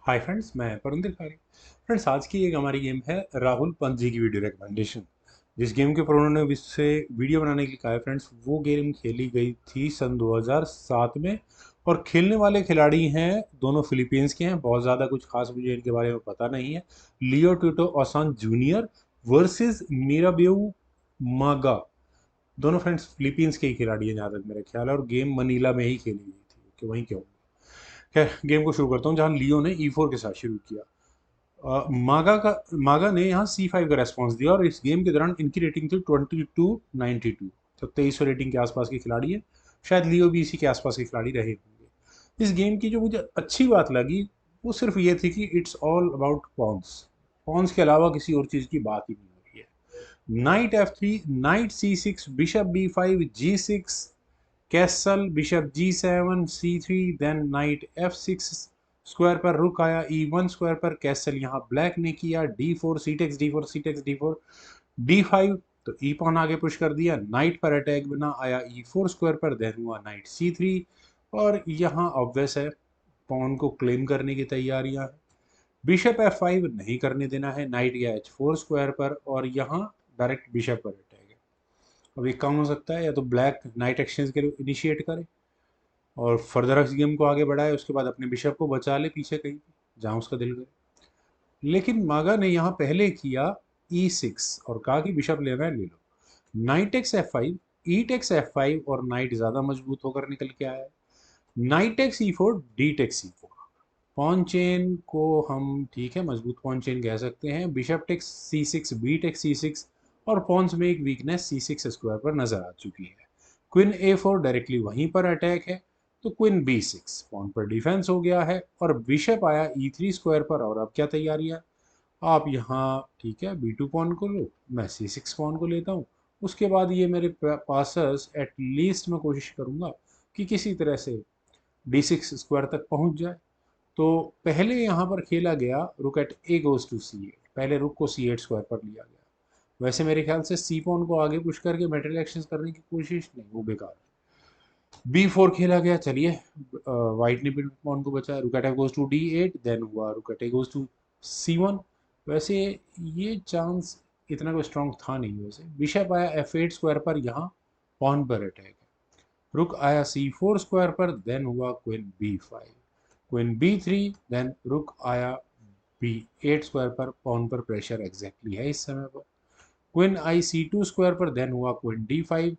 Hi friends, मैं परमदीप खारी। Friends, आज की एक हमारी गेम है राहुल पंत जी की वीडियो रिकमेंडेशन। जिस गेम के ऊपर उन्होंने इससे वीडियो बनाने के लिए कहा है फ्रेंड्स, वो गेम खेली गई थी सन 2007 में। और खेलने वाले खिलाड़ी हैं दोनों फिलीपींस के हैं। बहुत ज़्यादा कुछ खास मुझे इनके बारे में पता नहीं है। लियो टिटो ओसान जूनियर वर्सेस मीराबेउ मागा। दोनों फ्रेंड्स फिलीपींस के ही खिलाड़ी हैं जहाँ तक मेरा ख्याल है, और गेम मनीला में ही खेली गई थी कि वहीं क्यों। खैर, गेम को शुरू करता हूँ जहाँ लियो ने E4 के साथ शुरू किया। मागा ने यहाँ C5 का रेस्पॉन्स दिया, और इस गेम के दौरान इनकी रेटिंग थी 22-92। तो 2300 रेटिंग के आसपास के खिलाड़ी है। शायद लियो भी इसी के आसपास के खिलाड़ी रहे होंगे। इस गेम की जो मुझे अच्छी बात लगी वो सिर्फ ये थी कि it's all about pawns. Pawns के अलावा किसी और चीज़ की बात ही नहीं हो रही है। Knight F3, knight C6, bishop B5, G6, castle, bishop G7, C3, then knight F6 square पर रुक आया, E1 स्क्वायर पर कैसल यहाँ ब्लैक ने किया, D4, C-टेक्स D4, C-टेक्स D4, D5। तो ई पॉन आगे पुश कर दिया, नाइट पर अटैक बना, आया E4 स्क्वायर पर, देन हुआ नाइट C3। और यहाँ ऑब्वियस है, पॉन को क्लेम करने की तैयारियां हैं। बिशप F5 नहीं करने देना है, नाइट गया H4 स्क्वायर पर, और यहाँ डायरेक्ट बिशप पर अटैक है। अब एक काम हो सकता है, या तो ब्लैक नाइट एक्सचेंज के लिए इनिशिएट करे और फर्दर इस गेम को आगे बढ़ाए, उसके बाद अपने बिशप को बचा ले पीछे कहीं जहां उसका दिल करे। लेकिन मागा ने यहाँ पहले किया E6 और कहा कि बिशप लेना है ले लो। नाइट एक्स F5, ई टेक्स F5, और नाइट ज़्यादा मजबूत होकर निकल के आया है। Knight x E4, D takes E4। Pawn chain को हम ठीक है मजबूत पॉन चेन कह सकते हैं। Bishop takes C6, B takes C6, और पॉन्स में एक वीकनेस C6 स्क्वायर पर नजर आ चुकी है। क्वीन A4 डायरेक्टली वहीं पर अटैक है, तो क्वीन B6 पॉन पर डिफेंस हो गया है, और बिशप आया E3 स्क्वायर पर। और अब क्या तैयारी है, आप यहाँ ठीक है B2 पॉन को लो, मैं C6 पॉन को लेता हूँ। उसके बाद ये मेरे पासर्स एटलीस्ट मैं कोशिश करूंगा कि किसी तरह से D6 स्क्वायर तक पहुंच जाए। तो पहले यहाँ पर खेला गया रुक eight A goes to C8। पहले रुक को C8 स्क्वायर पर लिया गया। वैसे मेरे ख्याल से सी पॉन को आगे पुश करके मेटेरियल एक्सचेंज करने की कोशिश नहीं, वो बेकार है। B4 खेला गया, चलिए वाइट ने भी पॉन को बचाया। रुक eight goes to D8, then हुआ रुक एट गोज टू C1। वैसे ये चांस इतना कोई स्ट्रांग था नहीं। वैसे बिशप आया F8 स्क्वायर पर, यहाँ पॉन पर अटैक है। रुक आया C4 स्क्वायर पर, देन हुआ queen B5, queen B3, then रुक आया B8 स्क्वायर पर। पॉन पर प्रेशर एग्जैक्टली है इस समय पर। क्वीन आई C2 स्क्वायर पर, देन हुआ queen D5,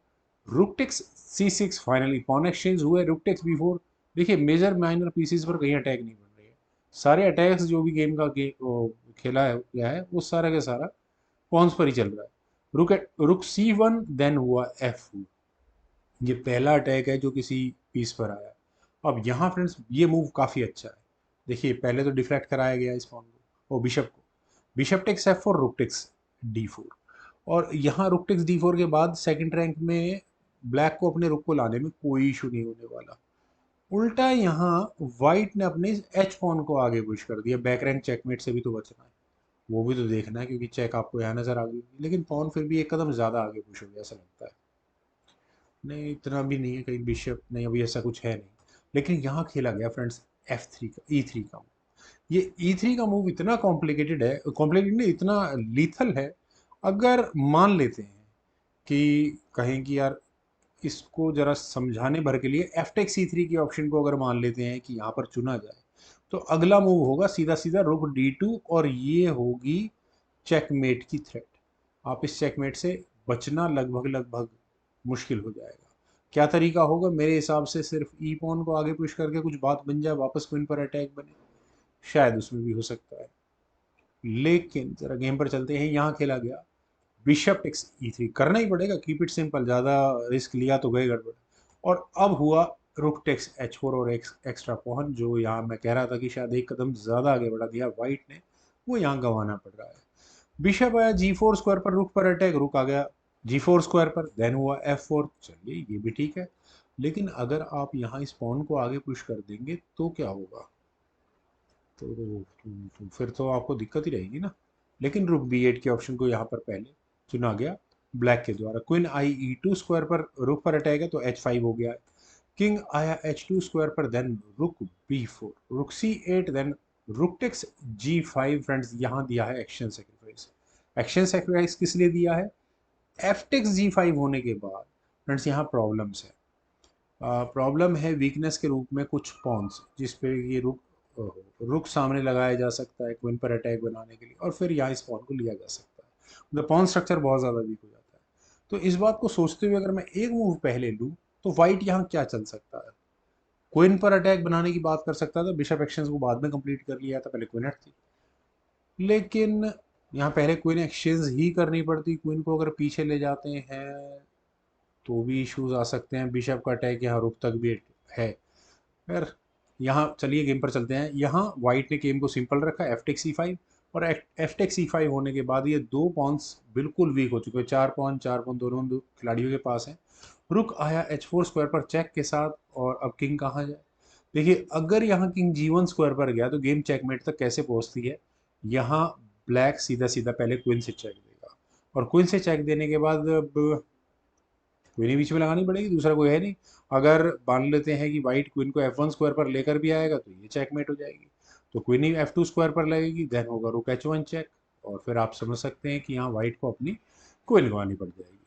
rook takes C6। Finally pawn exchange हुए, रुक टेक्स B4। देखिए, मेजर माइनर पीसीज पर कहीं अटैक नहीं बन रही है। सारे अटैक्स जो भी गेम का खेला है गया है, वो सारा का सारा पॉन्स पर ही चल रहा है। रुक C1, देन हुआ F4। ये पहला अटैक है जो किसी पीस पर आया। अब यहाँ फ्रेंड्स ये मूव काफ़ी अच्छा है। देखिए, पहले तो डिफ्लेक्ट कराया गया इस पॉन को, और बिशप को। Bishop takes F4, rook takes D4। और यहाँ रुक टेक्स D4 के बाद सेकंड रैंक में ब्लैक को अपने रुक को लाने में कोई इशू नहीं होने वाला। उल्टा यहाँ वाइट ने अपने एच पॉन को आगे पुश कर दिया। बैक रैंक चेकमेट से भी तो बचना है, वो भी तो देखना है, क्योंकि चेक आपको यहाँ नजर आ गई, लेकिन पॉन फिर भी एक कदम ज़्यादा आगे पुश हो गया ऐसा लगता है। नहीं, इतना भी नहीं है, कहीं बिशप नहीं, अभी ऐसा कुछ है नहीं। लेकिन यहाँ खेला गया फ्रेंड्स F3 का, E3 का। ये E3 का मूव इतना कॉम्प्लिकेटेड है, कॉम्प्लिकेटेड नहीं, इतना लीथल है। अगर मान लेते हैं कि कहें कि यार इसको जरा समझाने भर के लिए एफ टेक C3 की ऑप्शन को अगर मान लेते हैं कि यहाँ पर चुना जाए, तो अगला मूव होगा सीधा सीधा रुक D2, और ये होगी चेकमेट की थ्रेट। आप इस चेकमेट से बचना लगभग लगभग मुश्किल हो जाएगा। क्या तरीका होगा, मेरे हिसाब से सिर्फ ई पॉन को आगे पुश करके कुछ बात बन जाए, वापस क्वीन पर अटैक बने, शायद उसमें भी हो सकता है। लेकिन जरा गेम पर चलते हैं। यहाँ खेला गया बिशप टेक्स E3। करना ही पड़ेगा, कीप इट सिंपल, ज़्यादा रिस्क लिया तो गए गड़बड़। और अब हुआ रुक टेक्स H4 और एक्स्ट्रा पॉन, जो यहाँ मैं कह रहा था कि शायद एक कदम ज़्यादा आगे बढ़ा दिया वाइट ने, वो यहाँ गंवाना पड़ रहा है। बिशप आया G4 स्क्वायर पर, रुक पर अटैक, रुक आ गया G4 स्क्वायर पर, देन हुआ F4। चलिए, ये भी ठीक है। लेकिन अगर आप यहाँ इस पॉन को आगे पुश कर देंगे तो क्या होगा, तो फिर तो आपको दिक्कत ही रहेगी ना। लेकिन रुक B8 के ऑप्शन को यहाँ पर पहले चुना गया ब्लैक के द्वारा। क्वीन आई E2 स्क्वायर पर, रुक पर अटैक है, तो H5 हो गया है। किंग आया H2 स्क्वायर पर, देन रुक B4, रुक C8, then rook takes G5 friends, यहाँ दिया है एक्शन सेक्रीफाइस। एक्शन सेक्रीफाइस किस लिए दिया है? एफ टेक्स G5 होने के बाद फ्रेंड्स यहाँ प्रॉब्लम्स है। प्रॉब्लम है वीकनेस के रूप में कुछ पॉन्स, जिस पे ये रुक सामने लगाया जा सकता है क्वीन पर अटैक बनाने के लिए, और फिर यहाँ इस पॉन को लिया जा सकता है। मतलब पॉन स्ट्रक्चर बहुत ज़्यादा वीक हो जाता है। तो इस बात को सोचते हुए अगर मैं एक मूव पहले लूँ तो वाइट यहाँ क्या चल सकता है? क्वीन पर अटैक बनाने की बात कर सकता था, बिशप एक्शंस को बाद में कंप्लीट कर लिया था, पहले क्वीन हट थी। लेकिन यहाँ पहले क्वीन एक्सचेंज ही करनी पड़ती। क्वीन को अगर पीछे ले जाते हैं तो भी इश्यूज आ सकते हैं। बिशप का अटैक यहाँ रुक तक भी है। फिर यहाँ चलिए गेम पर चलते हैं। यहाँ वाइट ने गेम को सिंपल रखा, एफ टेक C5, और एफ टेक C5 होने के बाद ये दो पॉन्स बिल्कुल वीक हो चुके हैं। चार पॉन दोनों दो खिलाड़ियों के पास हैं। रुक आया H4 स्क्वायर पर चेक के साथ, और अब किंग कहाँ जाए? देखिए, अगर यहाँ किंग G1 स्क्वायर पर गया तो गेम चेकमेट तक कैसे पहुँचती है? यहाँ ब्लैक सीधा सीधा पहले क्वीन से चेक देगा, और क्वीन से चेक देने के बाद अब क्वीन ही बीच में लगानी पड़ेगी, दूसरा कोई है नहीं। अगर मान लेते हैं कि वाइट क्वीन को F1 स्क्वायर पर लेकर भी आएगा तो ये चेकमेट हो जाएगी। तो क्वीन ही F2 स्क्वायर पर लगेगी, देन होगा रुक H1 चेक, और फिर आप समझ सकते हैं कि यहाँ वाइट को अपनी क्वीन गंवानी पड़ जाएगी।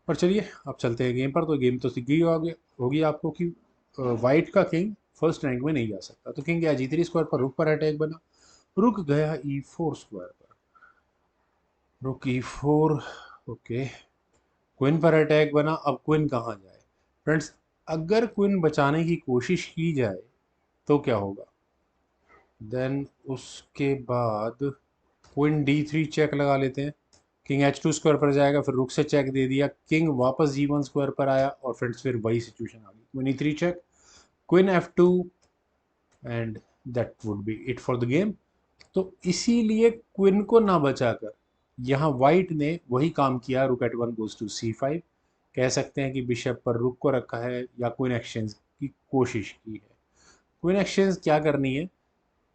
पर चलिए अब चलते हैं गेम पर। तो गेम तो सीख गई होगी आपको कि वाइट का किंग फर्स्ट रैंक में नहीं जा सकता। तो किंग गया G3 स्क्वायर पर, रुक पर अटैक बना। रुक गया E4 स्क्वायर पर, रुक E4, ओके, क्वीन पर अटैक बना। अब क्वीन कहाँ जाए फ्रेंड्स? अगर क्वीन बचाने की कोशिश की जाए तो क्या होगा? देन उसके बाद क्वीन D3 चेक लगा लेते हैं। किंग H2 स्क्वायर पर जाएगा, फिर रुक से चेक दे दिया, किंग वापस G1 स्क्वायर पर आया, और फ्रेंड्स फिर वही सिचुएशन आ गई। Queen E3 check, queen F2, and that would be it for the game. तो इसीलिए क्वीन को ना बचाकर यहाँ वाइट ने वही काम किया, रुक H1 गोज टू C5। कह सकते हैं कि बिशप पर रुक को रखा है या क्वीन एक्सचेंज की कोशिश की है। क्वीन एक्सचेंज क्या करनी है?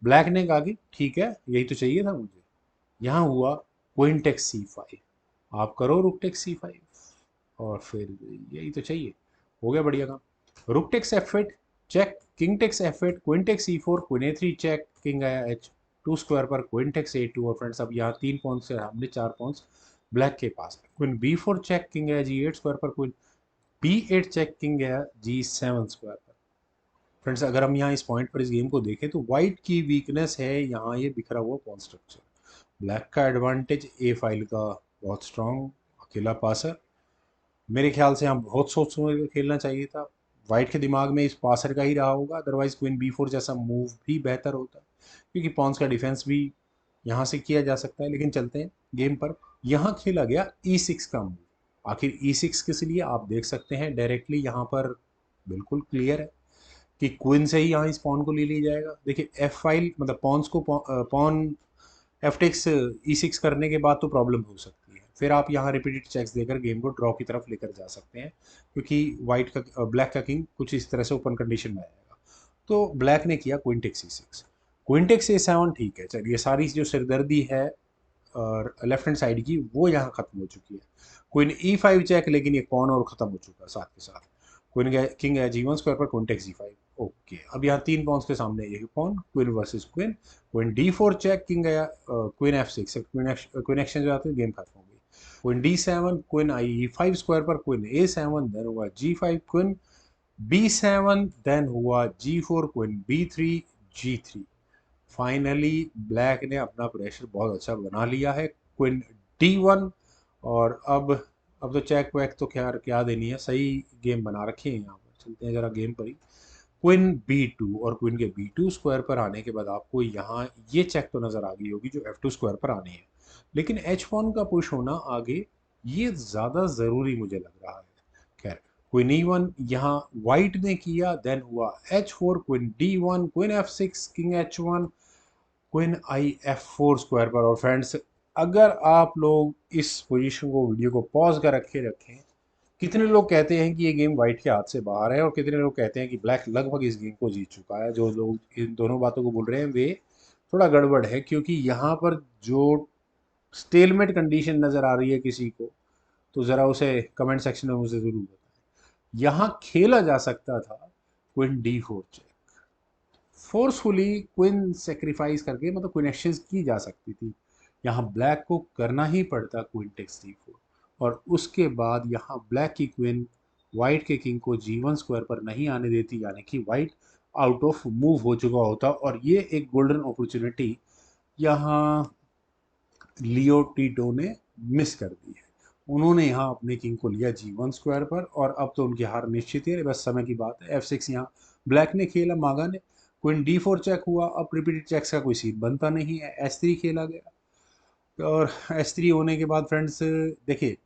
ब्लैक ने कहा कि ठीक है, यही तो चाहिए था मुझे। यहाँ हुआ क्वीन टेक C5, आप करो रुक टेक C5, और फिर यही तो चाहिए। हो गया बढ़िया काम। Rook takes F8 check, king takes F8, queen takes E4, queen A3 check, king आया H2 स्क्वायर पर, क्वीन टेक्स A2, और फ्रेंड्स अब यहाँ 3 पॉइंट्स से हमने 4 पॉइंट्स ब्लैक के पास। क्वीन B4 चेक, किंग आया G8 स्क्वायर पर, क्वीन B8 चेक, किंग गया G7 स्क्वायर पर। फ्रेंड्स अगर हम यहाँ इस पॉइंट पर इस गेम को देखें तो वाइट की वीकनेस है यहाँ ये बिखरा हुआ पॉन स्ट्रक्चर। ब्लैक का एडवांटेज ए फाइल का बहुत स्ट्रांग अकेला पासर। मेरे ख्याल से यहाँ बहुत सोच समझ कर खेलना चाहिए था। वाइट के दिमाग में इस पासर का ही रहा होगा, अदरवाइज क्वीन B4 जैसा मूव भी बेहतर होता, क्योंकि पॉन्स का डिफेंस भी यहाँ से किया जा सकता है। लेकिन चलते हैं गेम पर। यहाँ खेला गया E6 का मूव। आखिर E6 किस लिए, आप देख सकते हैं डायरेक्टली यहाँ पर बिल्कुल क्लियर है कि क्वीन से ही यहाँ इस पॉन को ले लिया जाएगा। देखिए एफ फाइल मतलब पॉन्स को पॉन एफ टेक्स E6 करने के बाद तो प्रॉब्लम हो सकती है। फिर आप यहाँ रिपीटेड चेक्स देकर गेम को ड्रॉ की तरफ लेकर जा सकते हैं, क्योंकि वाइट का ब्लैक का किंग कुछ इस तरह से ओपन कंडीशन में आएगा। तो ब्लैक ने किया queen takes E6, queen takes A7, ठीक है। चलिए सारी जो सिरदर्दी है और लेफ्ट हैंड साइड की वो यहाँ खत्म हो चुकी है। क्वीन E5 चेक, लेकिन ये पॉन और खत्म हो चुका है साथ के साथ। क्वीन किंग है G1 स्क्वायर पर, क्वीन टेक्स G5, ओके। अब यहाँ 3 पॉन्स के सामने ये pawn, queen versus queen. Queen D4 check, king गया क्वीन F6, क्वीन एक्सचेंज हो जाते हैं, गेम खत्म हो गई। Queen D7, queen E5 square पर, क्वीन A7, देन हुआ G5, क्वीन B7, देन हुआ G4, queen B3, G3। Finally black ने अपना प्रेशर बहुत अच्छा बना लिया है। क्वीन D1, और अब तो चेक वैक तो क्या क्या देनी है, सही गेम बना रखे हैं। यहाँ पर चलते हैं जरा गेम पर ही। क्वीन B2, और क्वीन के B2 स्क्वायर पर आने के बाद आपको यहाँ ये चेक तो नज़र आ गई होगी जो F2 स्क्वायर पर आनी है। लेकिन H1 का पुश होना आगे ये ज़्यादा ज़रूरी मुझे लग रहा है। खैर, क्वीन E1 यहाँ वाइट ने किया, देन हुआ H4, queen D1, queen F6, king H1, queen F4 square पर। और फ्रेंड्स अगर आप लोग इस पोजीशन को वीडियो को पॉज कर रखे रखें, कितने लोग कहते हैं कि ये गेम वाइट के हाथ से बाहर है, और कितने लोग कहते हैं कि ब्लैक लगभग इस गेम को जीत चुका है। जो लोग इन दोनों बातों को बोल रहे हैं वे थोड़ा गड़बड़ है, क्योंकि यहाँ पर जो स्टेलमेट कंडीशन नज़र आ रही है किसी को, तो ज़रा उसे कमेंट सेक्शन में मुझे ज़रूर बताएं। यहाँ खेला जा सकता था queen D4 check, forcefully queen sacrifice करके मतलब क्वीन एक्सचेंज की जा सकती थी। यहाँ ब्लैक को करना ही पड़ता क्वीन टेक्स d4, और उसके बाद यहाँ ब्लैक की क्वीन वाइट के किंग को g1 स्क्वायर पर नहीं आने देती, यानी कि वाइट आउट ऑफ मूव हो चुका होता, और ये एक गोल्डन अपॉर्चुनिटी यहाँ लियो टीटो ने मिस कर दी है। उन्होंने यहाँ अपने किंग को लिया g1 स्क्वायर पर, और अब तो उनकी हार निश्चित है, बस समय की बात है। f6 यहाँ ब्लैक ने खेला, मागा ने, क्वीन d4 चेक हुआ, अब रिपीटेड चेक्स का कोई सीन बनता नहीं है, s3 खेला गया, और s3 होने के बाद फ्रेंड्स देखिए,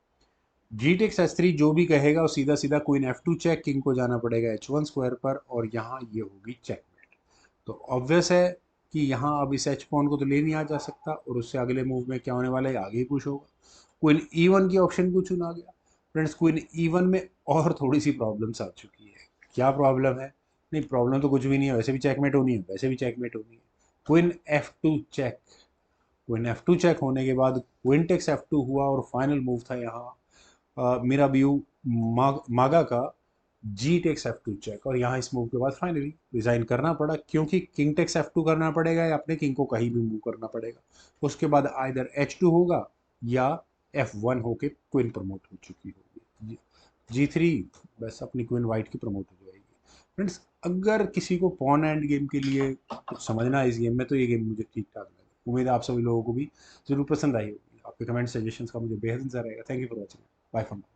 जी टेक्स s3 जो भी कहेगा वो सीधा सीधा क्वीन f2 चेक, किंग को जाना पड़ेगा h1 स्क्वायर पर, और यहाँ ये होगी चेकमेट। तो ऑब्वियस है कि यहाँ अब इस एच पॉन को तो ले नहीं आ जा सकता, और उससे अगले मूव में क्या होने वाला है, आगे ही कुछ होगा। क्वीन E1 की ऑप्शन को चुना गया। फ्रेंड्स क्वीन E1 में और थोड़ी सी प्रॉब्लम्स आ चुकी है। क्या प्रॉब्लम है? नहीं, प्रॉब्लम तो कुछ भी नहीं है, वैसे भी चेकमेट होनी है, वैसे भी चेकमेट होनी है। Queen F2 check, queen F2 check होने के बाद क्वीन टेक्स F2 हुआ, और फाइनल मूव था यहाँ मेरा व्यू मागा का जी टेक्स F2 चेक, और यहाँ इस मूव के बाद फाइनली रिजाइन करना पड़ा, क्योंकि किंग टेक्स F2 करना पड़ेगा या अपने किंग को कहीं भी मूव करना पड़ेगा। उसके बाद आइदर H2 होगा या F1 होके क्वीन प्रमोट हो चुकी होगी, G3 बस अपनी क्वीन वाइट की प्रमोट हो जाएगी। फ्रेंड्स अगर किसी को पॉन एंड गेम के लिए कुछ समझना है इस गेम में, तो ये गेम मुझे ठीक ठाक लगा। उम्मीद है आप सभी लोगों को भी जरूर पसंद आई होगी। आपके कमेंट सजेशंस का मुझे बेहद इंतजार रहेगा। Thank you for watching. Bye for now.